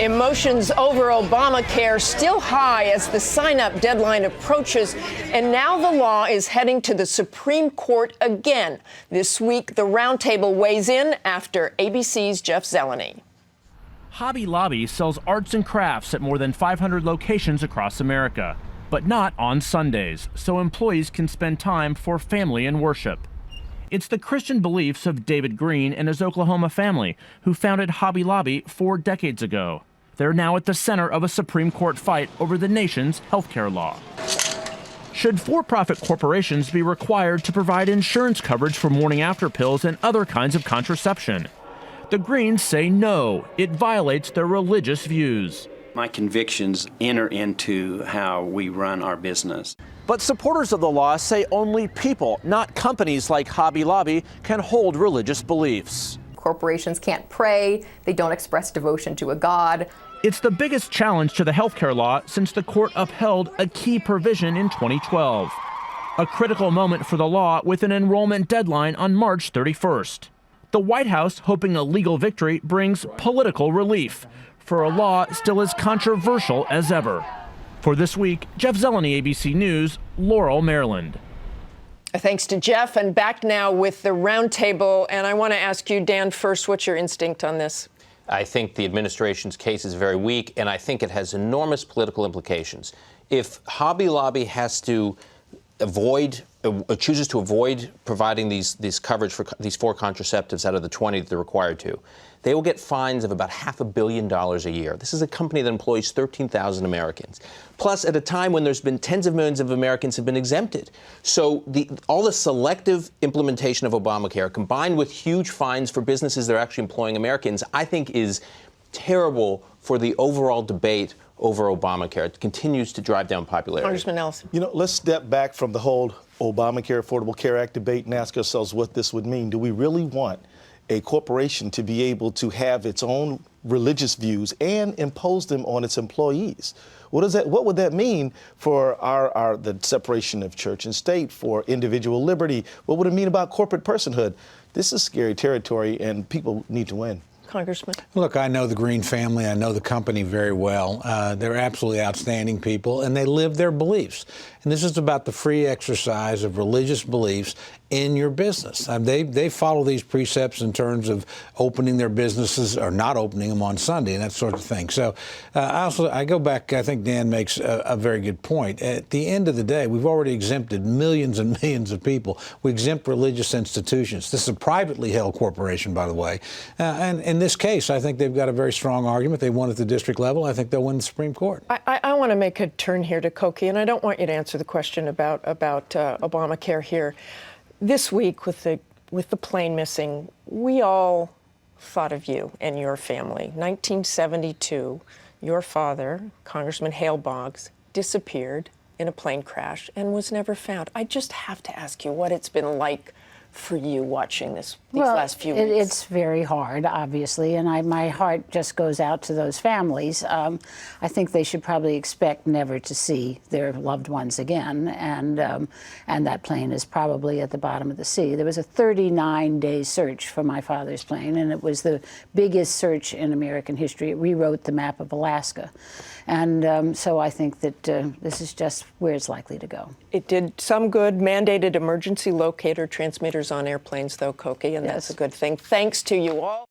Emotions over Obamacare still high as the sign-up deadline approaches, and now the law is heading to the Supreme Court again. This week, the roundtable weighs in after ABC's Jeff Zeleny. Hobby Lobby sells arts and crafts at more than 500 locations across America, but not on Sundays, so employees can spend time for family and worship. It's the Christian beliefs of David Green and his Oklahoma family, who founded Hobby Lobby 4 decades ago. They're now at the center of a Supreme Court fight over the nation's healthcare law. Should for-profit corporations be required to provide insurance coverage for morning-after pills and other kinds of contraception? The Greens say no, it violates their religious views. My convictions enter into how we run our business. But supporters of the law say only people, not companies like Hobby Lobby, can hold religious beliefs. Corporations can't pray, they don't express devotion to a god. It's the biggest challenge to the healthcare law since the court upheld a key provision in 2012. A critical moment for the law with an enrollment deadline on March 31st. The White House, hoping a legal victory, brings political relief for a law still as controversial as ever. For This Week, Jeff Zeleny, ABC News, Laurel, Maryland. Thanks to Jeff, and back now with the roundtable. And I want to ask you, Dan, first, what's your instinct on this? I think the administration's case is very weak, and I think it has enormous political implications. If Hobby Lobby has to chooses to avoid providing these coverage for these 4 contraceptives out of the 20 that they're required to, they will get fines of about $500 million a year. This is a company that employs 13,000 Americans. Plus, at a time when there's been tens of millions of Americans have been exempted. So all the selective implementation of Obamacare, combined with huge fines for businesses that are actually employing Americans, I think is terrible for the overall debate over Obamacare. It continues to drive down popularity. Congressman Nelson. You know, let's step back from the whole Obamacare, Affordable Care Act debate and ask ourselves what this would mean. Do we really want a corporation to be able to have its own religious views and impose them on its employees? What would that mean for the separation of church and state, for individual liberty? What would it mean about corporate personhood? This is scary territory, and people need to win. Congressman. Look, I know the Green family. I know the company very well. They're absolutely outstanding people, and they live their beliefs. And this is about the free exercise of religious beliefs in your business. They follow these precepts in terms of opening their businesses or not opening them on Sunday and that sort of thing. So I go back, I think Dan makes a very good point. At the end of the day, we've already exempted millions and millions of people. We exempt religious institutions. This is a privately held corporation, by the way. And in this case, I think they've got a very strong argument. They won at the district level. I think they'll win the Supreme Court. I want to make a turn here to Koki, and I don't want you to answer the question about Obamacare here. This week, with the plane missing, we all thought of you and your family. 1972, your father, Congressman Hale Boggs, disappeared in a plane crash and was never found. I just have to ask you what it's been like for you watching these last few weeks. It's very hard, obviously, and my heart just goes out to those families. I think they should probably expect never to see their loved ones again, and that plane is probably at the bottom of the sea. There was a 39-day search for my father's plane, and it was the biggest search in American history. It rewrote the map of Alaska. And so I think that this is just where it's likely to go. It did some good, mandated emergency locator transmitters on airplanes, though, Koki, and that's a good thing. Thanks to you all.